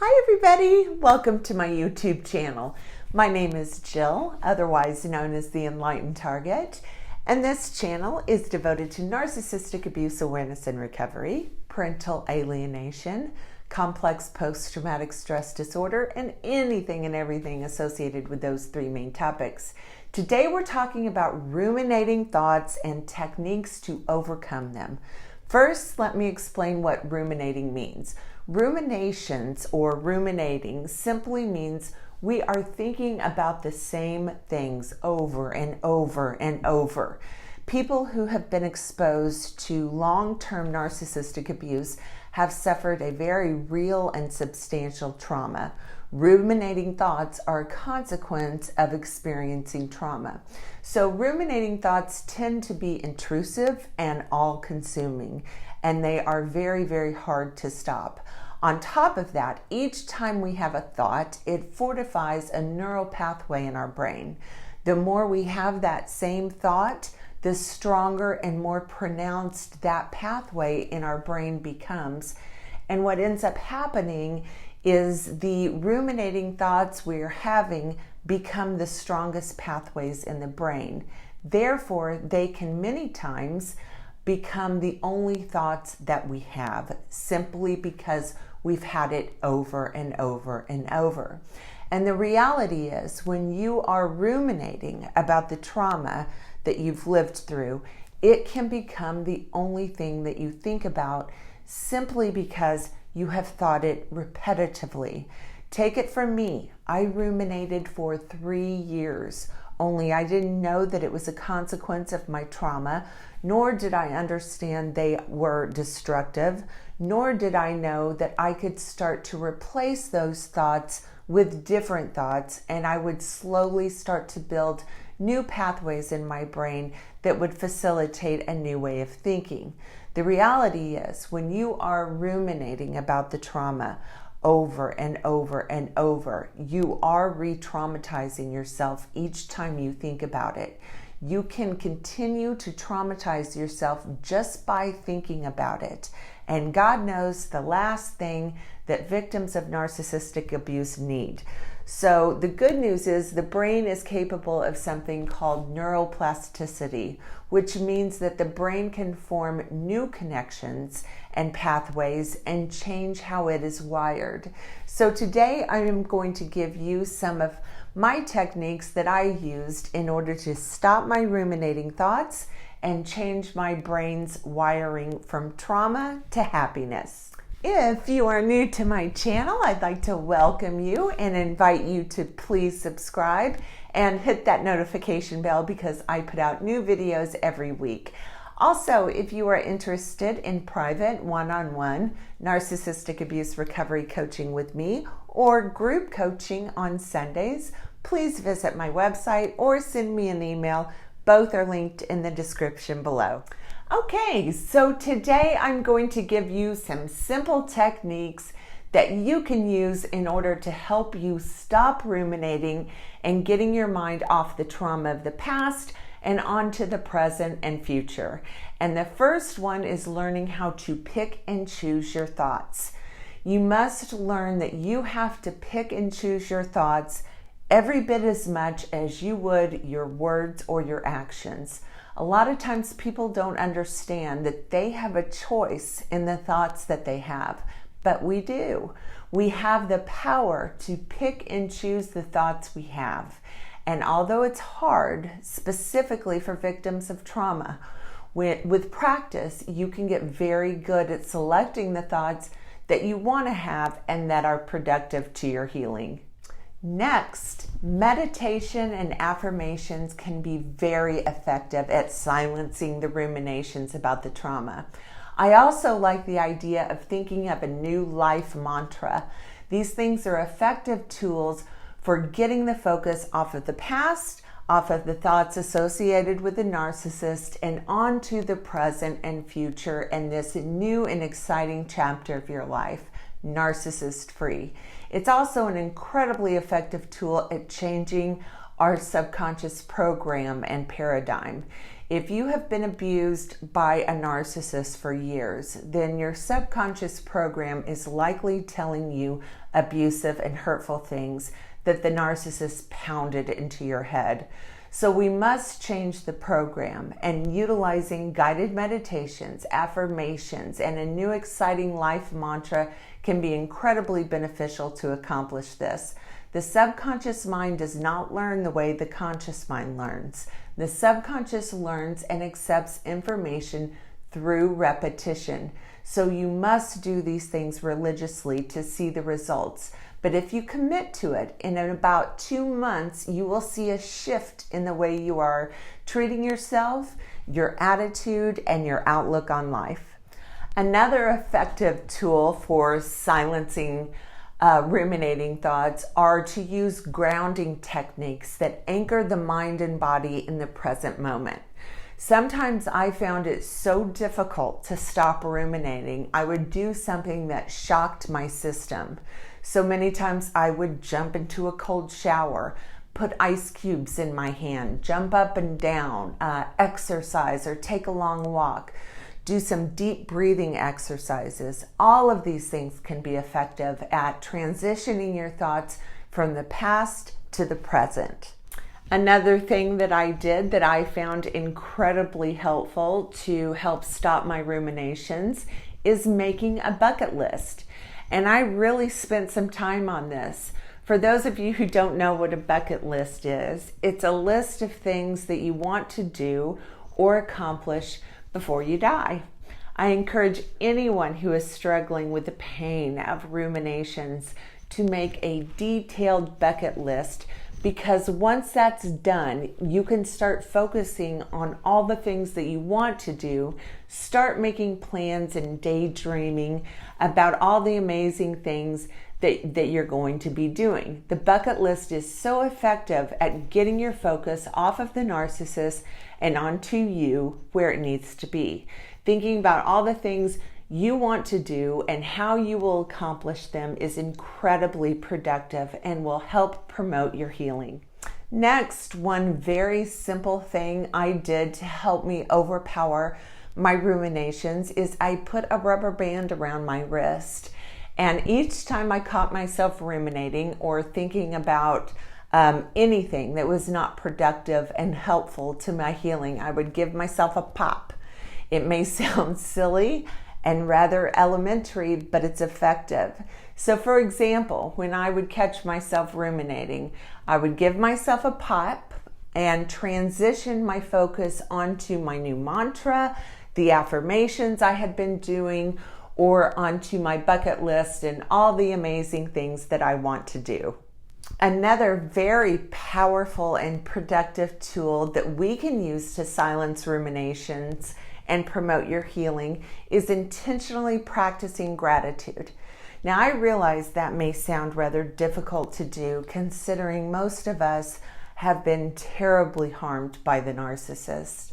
Hi everybody, welcome to my YouTube channel. My name is Jill, otherwise known as the Enlightened Target, and this channel is devoted to narcissistic abuse awareness and recovery, parental alienation, complex post-traumatic stress disorder, and anything and everything associated with those three main topics. Today we're talking about ruminating thoughts and techniques to overcome them. First, let me explain what ruminating means. Ruminations or ruminating simply means we are thinking about the same things over and over and over. People who have been exposed to long-term narcissistic abuse have suffered a very real and substantial trauma. Ruminating thoughts are a consequence of experiencing trauma. So ruminating thoughts tend to be intrusive and all-consuming, and they are very, very hard to stop. On top of that, each time we have a thought, it fortifies a neural pathway in our brain. The more we have that same thought, the stronger and more pronounced that pathway in our brain becomes. And what ends up happening is the ruminating thoughts we're having become the strongest pathways in the brain. Therefore, they can many times become the only thoughts that we have, simply because we've had it over and over and over. And the reality is, when you are ruminating about the trauma that you've lived through, it can become the only thing that you think about, simply because you have thought it repetitively. Take it from me. I ruminated for 3 years, only I didn't know that it was a consequence of my trauma, nor did I understand they were destructive, nor did I know that I could start to replace those thoughts with different thoughts, and I would slowly start to build new pathways in my brain that would facilitate a new way of thinking. The reality is, when you are ruminating about the trauma over and over and over, you are re-traumatizing yourself each time you think about it. You can continue to traumatize yourself just by thinking about it. And God knows the last thing that victims of narcissistic abuse need. So the good news is the brain is capable of something called neuroplasticity, which means that the brain can form new connections and pathways and change how it is wired. So today I am going to give you some of my techniques that I used in order to stop my ruminating thoughts and change my brain's wiring from trauma to happiness. If you are new to my channel, I'd like to welcome you and invite you to please subscribe and hit that notification bell, because I put out new videos every week. Also, if you are interested in private one-on-one narcissistic abuse recovery coaching with me, or group coaching on Sundays, please visit my website or send me an email. Both are linked in the description below. Okay, so today I'm going to give you some simple techniques that you can use in order to help you stop ruminating and getting your mind off the trauma of the past and onto the present and future. And the first one is learning how to pick and choose your thoughts. You must learn that you have to pick and choose your thoughts every bit as much as you would your words or your actions. A lot of times people don't understand that they have a choice in the thoughts that they have, but we do. We have the power to pick and choose the thoughts we have. And although it's hard, specifically for victims of trauma, with practice, you can get very good at selecting the thoughts that you want to have and that are productive to your healing. Next, meditation and affirmations can be very effective at silencing the ruminations about the trauma. I also like the idea of thinking of a new life mantra. These things are effective tools for getting the focus off of the past, off of the thoughts associated with the narcissist, and onto the present and future and this new and exciting chapter of your life, narcissist-free. It's also an incredibly effective tool at changing our subconscious program and paradigm. If you have been abused by a narcissist for years, then your subconscious program is likely telling you abusive and hurtful things that the narcissist pounded into your head. So we must change the program, and utilizing guided meditations, affirmations, and a new exciting life mantra can be incredibly beneficial to accomplish this. The subconscious mind does not learn the way the conscious mind learns. The subconscious learns and accepts information through repetition. So you must do these things religiously to see the results. But if you commit to it, in about 2 months, you will see a shift in the way you are treating yourself, your attitude, and your outlook on life. Another effective tool for silencing ruminating thoughts are to use grounding techniques that anchor the mind and body in the present moment. Sometimes I found it so difficult to stop ruminating, I would do something that shocked my system. So many times I would jump into a cold shower, put ice cubes in my hand, jump up and down, exercise or take a long walk, do some deep breathing exercises. All of these things can be effective at transitioning your thoughts from the past to the present. Another thing that I did that I found incredibly helpful to help stop my ruminations is making a bucket list. And I really spent some time on this. For those of you who don't know what a bucket list is, it's a list of things that you want to do or accomplish before you die. I encourage anyone who is struggling with the pain of ruminations to make a detailed bucket list, because once that's done, you can start focusing on all the things that you want to do, start making plans and daydreaming about all the amazing things that you're going to be doing. The bucket list is so effective at getting your focus off of the narcissist and onto you where it needs to be. Thinking about all the things you want to do and how you will accomplish them is incredibly productive and will help promote your healing. Next, one very simple thing I did to help me overpower my ruminations is I put a rubber band around my wrist. And each time I caught myself ruminating or thinking about anything that was not productive and helpful to my healing, I would give myself a pop. It may sound silly and rather elementary, but it's effective. So for example, when I would catch myself ruminating, I would give myself a pop and transition my focus onto my new mantra, the affirmations I had been doing, or onto my bucket list and all the amazing things that I want to do. Another very powerful and productive tool that we can use to silence ruminations and promote your healing is intentionally practicing gratitude. Now, I realize that may sound rather difficult to do, considering most of us have been terribly harmed by the narcissist.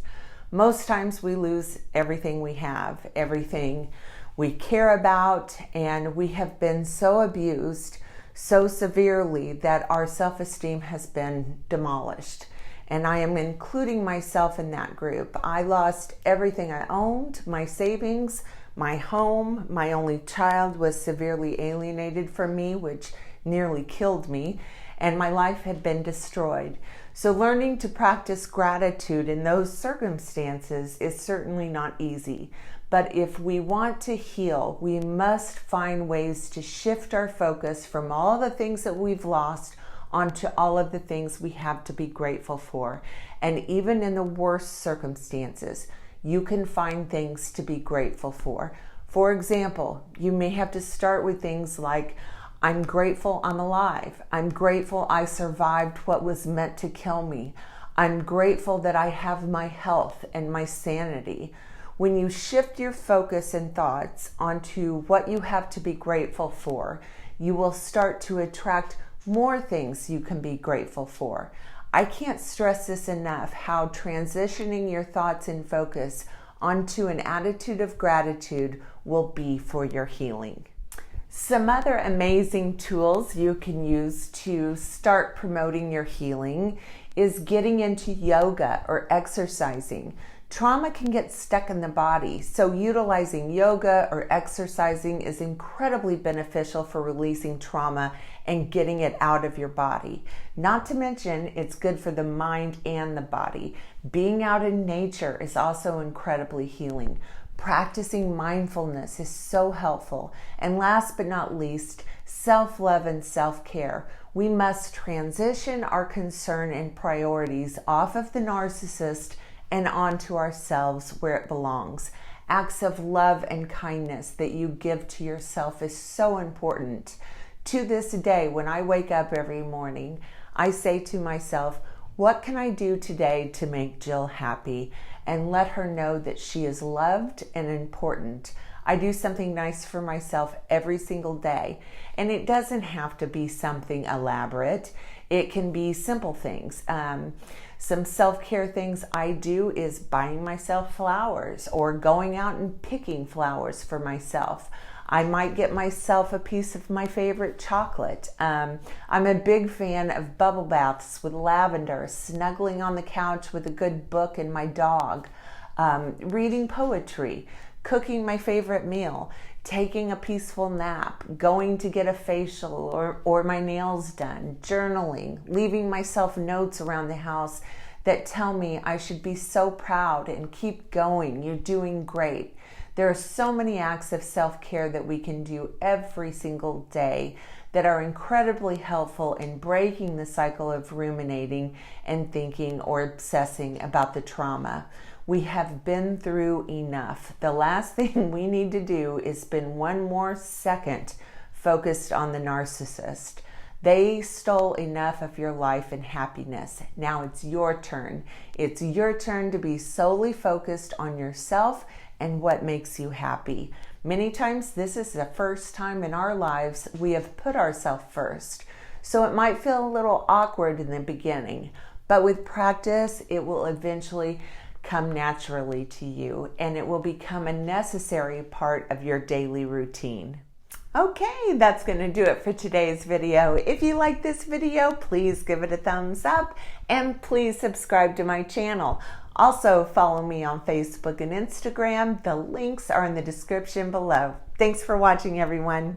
Most times we lose everything we have, everything we care about, and we have been so abused so severely that our self-esteem has been demolished. And I am including myself in that group. I lost everything I owned, my savings, my home. My only child was severely alienated from me, which nearly killed me, and my life had been destroyed. So learning to practice gratitude in those circumstances is certainly not easy. But if we want to heal, we must find ways to shift our focus from all the things that we've lost onto all of the things we have to be grateful for. And even in the worst circumstances, you can find things to be grateful for. For example, you may have to start with things like, I'm grateful I'm alive. I'm grateful I survived what was meant to kill me. I'm grateful that I have my health and my sanity. When you shift your focus and thoughts onto what you have to be grateful for, you will start to attract more things you can be grateful for. I can't stress this enough, how transitioning your thoughts and focus onto an attitude of gratitude will be for your healing. Some other amazing tools you can use to start promoting your healing is getting into yoga or exercising. Trauma can get stuck in the body, so utilizing yoga or exercising is incredibly beneficial for releasing trauma and getting it out of your body. Not to mention, it's good for the mind and the body. Being out in nature is also incredibly healing. Practicing mindfulness is so helpful. And last but not least, self-love and self-care. We must transition our concern and priorities off of the narcissist and onto ourselves where it belongs. Acts of love and kindness that you give to yourself is so important. To this day, when I wake up every morning, I say to myself, what can I do today to make Jill happy and let her know that she is loved and important? I do something nice for myself every single day, and it doesn't have to be something elaborate. It can be simple things. Some self-care things I do is buying myself flowers or going out and picking flowers for myself. I might get myself a piece of my favorite chocolate. I'm a big fan of bubble baths with lavender, snuggling on the couch with a good book and my dog, reading poetry, cooking my favorite meal, taking a peaceful nap, going to get a facial or my nails done, journaling, leaving myself notes around the house that tell me I should be so proud and keep going, you're doing great. There are so many acts of self-care that we can do every single day that are incredibly helpful in breaking the cycle of ruminating and thinking or obsessing about the trauma. We have been through enough. The last thing we need to do is spend one more second focused on the narcissist. They stole enough of your life and happiness. Now it's your turn. It's your turn to be solely focused on yourself and what makes you happy. Many times this is the first time in our lives we have put ourselves first. So it might feel a little awkward in the beginning, but with practice, it will eventually come naturally to you and it will become a necessary part of your daily routine. Okay, that's going to do it for today's video. If you like this video, please give it a thumbs up and please subscribe to my channel. Also, follow me on Facebook and Instagram. The links are in the description below. Thanks for watching, everyone.